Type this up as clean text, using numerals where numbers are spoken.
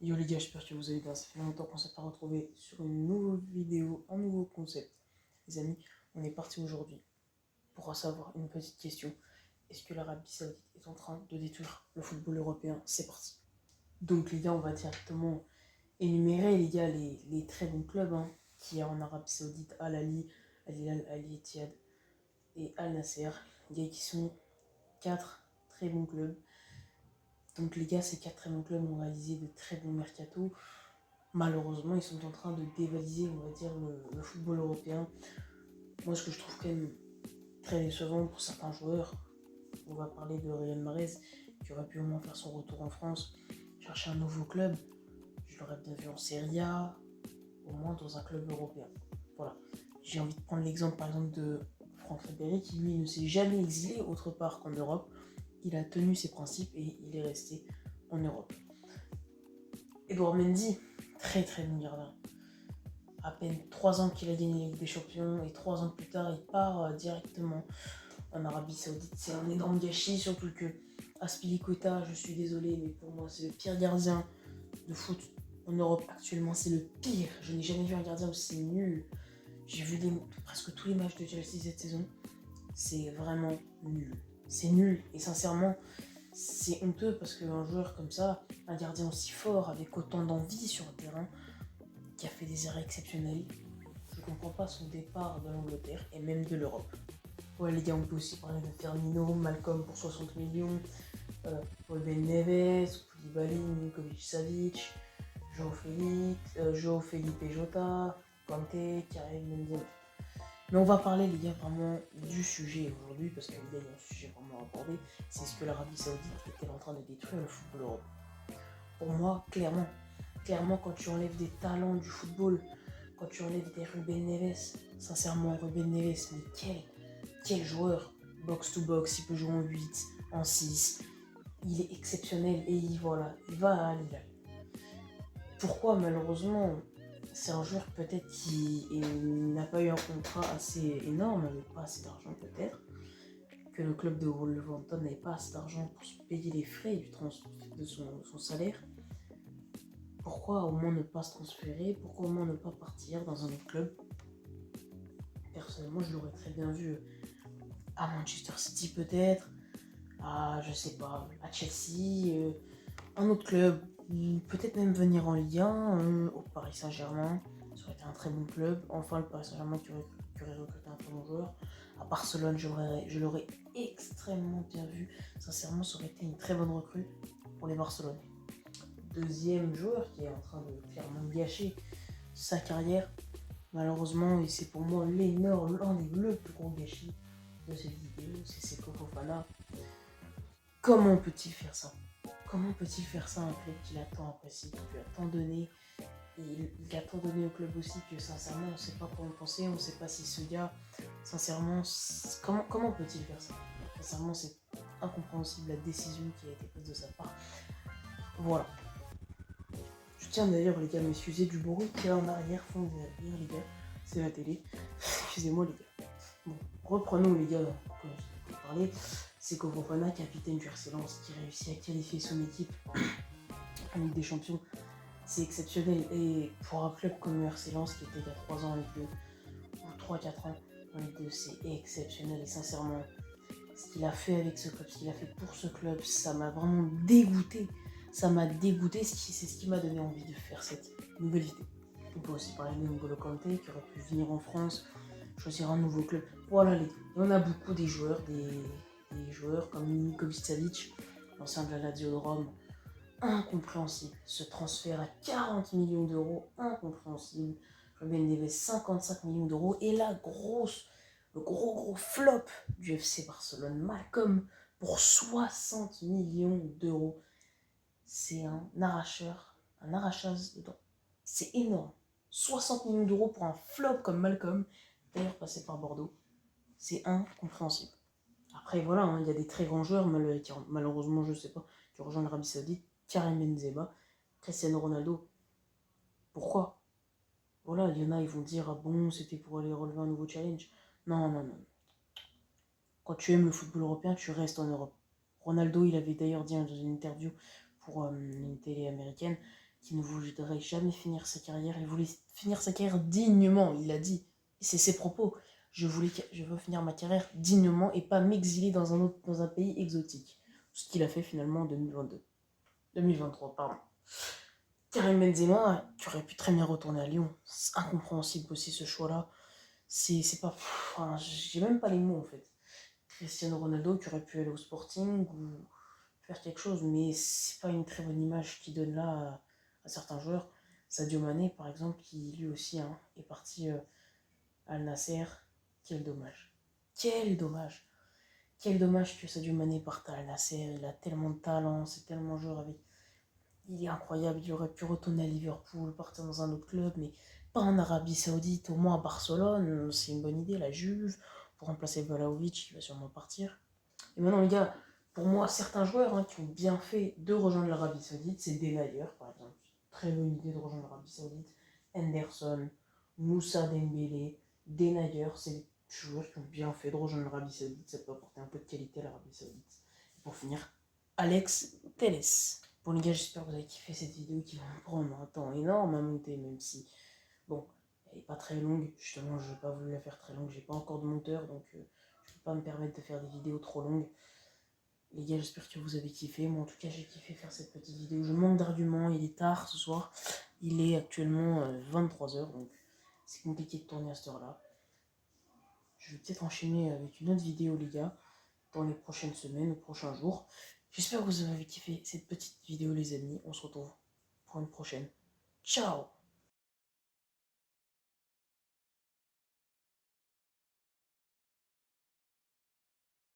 Yo les gars, j'espère que vous allez bien. Ça fait longtemps qu'on s'est pas retrouvé sur une nouvelle vidéo, un nouveau concept. Les amis, on est parti aujourd'hui pour savoir une petite question. Est-ce que l'Arabie Saoudite est en train de détruire le football européen? C'est parti. Donc les gars, on va directement énumérer les gars les très bons clubs qu'il y a en Arabie Saoudite, Al Ahly, Al Hilal, Al Ittihad et Al Nasser. Les gars qui sont quatre très bons clubs. Donc les gars, ces quatre très bons clubs ont réalisé de très bons mercatos. Malheureusement, ils sont en train de dévaliser, on va dire, le football européen. Moi, ce que je trouve quand même très décevant pour certains joueurs, on va parler de Riyad Mahrez, qui aurait pu au moins faire son retour en France, chercher un nouveau club. Je l'aurais bien vu en Serie A, au moins dans un club européen. Voilà. J'ai envie de prendre l'exemple, par exemple, de Franck Ribéry, qui lui ne s'est jamais exilé autre part qu'en Europe. Il a tenu ses principes et il est resté en Europe. Edouard Mendy, très très bon gardien. À peine 3 ans qu'il a gagné la Ligue des Champions et 3 ans plus tard il part directement en Arabie Saoudite. C'est un énorme gâchis, surtout que Azpilicueta, je suis désolé, mais pour moi c'est le pire gardien de foot en Europe actuellement. C'est le pire. Je n'ai jamais vu un gardien aussi nul. J'ai vu presque tous les matchs de Chelsea cette saison. C'est vraiment nul. C'est nul et sincèrement c'est honteux parce qu'un joueur comme ça, un gardien aussi fort avec autant d'envie sur le terrain, qui a fait des arrêts exceptionnels. Je ne comprends pas son départ de l'Angleterre et même de l'Europe. Ouais les gars, on peut aussi parler de Firmino, Malcolm pour 60 millions, Paul Ben Neves, Koulibaly, Milinkovic Savic, João Felipe Jota, Kanté, Karim Benzema. Mais on va parler les gars vraiment du sujet aujourd'hui, parce que les gars, il y a un sujet vraiment à aborder, c'est ce que l'Arabie Saoudite est-elle en train de détruire le football européen. Pour moi, clairement, quand tu enlèves des talents du football, quand tu enlèves des Ruben Neves, sincèrement, Ruben Neves, mais quel joueur, box to box, il peut jouer en 8, en 6, il est exceptionnel et il va à Hilal. Pourquoi malheureusement, c'est un joueur peut-être qui n'a pas eu un contrat assez énorme, avec pas assez d'argent peut-être, que le club de Wolverhampton n'avait pas assez d'argent pour se payer les frais de son salaire. Pourquoi au moins ne pas se transférer? Pourquoi au moins ne pas partir dans un autre club? Personnellement, je l'aurais très bien vu à Manchester City peut-être, à je sais pas, à Chelsea, un autre club, peut-être même venir en Ligue 1, au Paris Saint-Germain. Ça aurait été un très bon club. Enfin, le Paris Saint-Germain qui aurait recruté un très bon joueur. À Barcelone, je l'aurais extrêmement bien vu. Sincèrement, ça aurait été une très bonne recrue pour les Barcelonais. Deuxième joueur qui est en train de clairement gâcher sa carrière, malheureusement, et c'est pour moi le plus gros gâchis de cette vidéo, c'est Seko Fofana. Comment peut-il faire ça? Comment peut-il faire ça à un club qu'il a tant apprécié, qui lui a tant donné? Et il a tant donné au club aussi que sincèrement on ne sait pas quoi en penser, on ne sait pas si ce gars, sincèrement, comment peut-il faire ça? Sincèrement c'est incompréhensible la décision qui a été prise de sa part. Voilà. Je tiens d'ailleurs les gars à m'excuser du bruit qu'il y a en arrière-fond derrière les gars, c'est la télé. Excusez-moi les gars. Bon, reprenons les gars, comme je parlais, c'est Fofana, capitaine du RC Lens, qui réussit à qualifier son équipe en Ligue des Champions. C'est exceptionnel. Et pour un club comme le RC Lens, qui était il y a 3 ans en Ligue 2, ou 3-4 ans en Ligue 2, c'est exceptionnel. Et sincèrement, ce qu'il a fait avec ce club, ce qu'il a fait pour ce club, ça m'a vraiment dégoûté. Ça m'a dégoûté, c'est ce qui m'a donné envie de faire cette nouvelle vidéo. On peut aussi parler de N'Golo Kanté, qui aurait pu venir en France, choisir un nouveau club. Voilà, il y en a beaucoup des joueurs comme Milinkovic Savic, l'ancien de la Lazio de Rome. Incompréhensible. Ce transfert à 40 millions d'euros, incompréhensible. Ruben Neves, 55 millions d'euros. Et le gros flop du FC Barcelone, Malcolm, pour 60 millions d'euros. C'est un arrachage dedans. C'est énorme. 60 millions d'euros pour un flop comme Malcolm, d'ailleurs passé par Bordeaux. C'est incompréhensible. Après, voilà, il y a des très grands joueurs, malheureusement, je ne sais pas, qui rejoignent l'Arabie Saoudite. Karim Benzema, Cristiano Ronaldo. Pourquoi? Voilà, il y en a, ils vont dire, ah bon, c'était pour aller relever un nouveau challenge. Non. Quand tu aimes le football européen, tu restes en Europe. Ronaldo, il avait d'ailleurs dit dans une interview pour une télé américaine qu'il ne voudrait jamais finir sa carrière. Il voulait finir sa carrière dignement, il l'a dit. C'est ses propos. Je veux finir ma carrière dignement et pas m'exiler dans un pays exotique. Ce qu'il a fait finalement en 2023, pardon. Karim Benzema, qui aurait pu très bien retourner à Lyon. C'est incompréhensible aussi ce choix-là. C'est pas. Enfin, j'ai même pas les mots en fait. Cristiano Ronaldo qui aurait pu aller au Sporting ou faire quelque chose, mais c'est pas une très bonne image qu'il donne là à certains joueurs. Sadio Mané, par exemple, qui lui aussi est parti à Al Nasser. Quel dommage. Quel dommage. Quel dommage que Sadio Mané parte à Al Nasser. Il a tellement de talent, c'est tellement joueur avec. Il est incroyable, il aurait pu retourner à Liverpool, partir dans un autre club, mais pas en Arabie Saoudite, au moins à Barcelone. C'est une bonne idée, la Juve, pour remplacer Vlahovic qui va sûrement partir. Et maintenant, les gars, pour moi, certains joueurs qui ont bien fait de rejoindre l'Arabie Saoudite, c'est Denayer, par exemple. Très bonne idée de rejoindre l'Arabie Saoudite. Henderson, Moussa Dembélé, Denayer, c'est des joueurs qui ont bien fait de rejoindre l'Arabie Saoudite. Ça peut apporter un peu de qualité à l'Arabie Saoudite. Et pour finir, Alex Telles. Bon les gars, j'espère que vous avez kiffé cette vidéo qui va me prendre un temps énorme à monter, même si, bon, elle n'est pas très longue. Justement, je n'ai pas voulu la faire très longue. J'ai pas encore de monteur, donc je ne peux pas me permettre de faire des vidéos trop longues. Les gars, j'espère que vous avez kiffé. Moi, en tout cas, j'ai kiffé faire cette petite vidéo. Je manque d'arguments. Il est tard ce soir. Il est actuellement 23h, donc c'est compliqué de tourner à cette heure-là. Je vais peut-être enchaîner avec une autre vidéo, les gars, dans les prochaines semaines ou prochains jours. J'espère que vous avez kiffé cette petite vidéo, les amis. On se retrouve pour une prochaine. Ciao!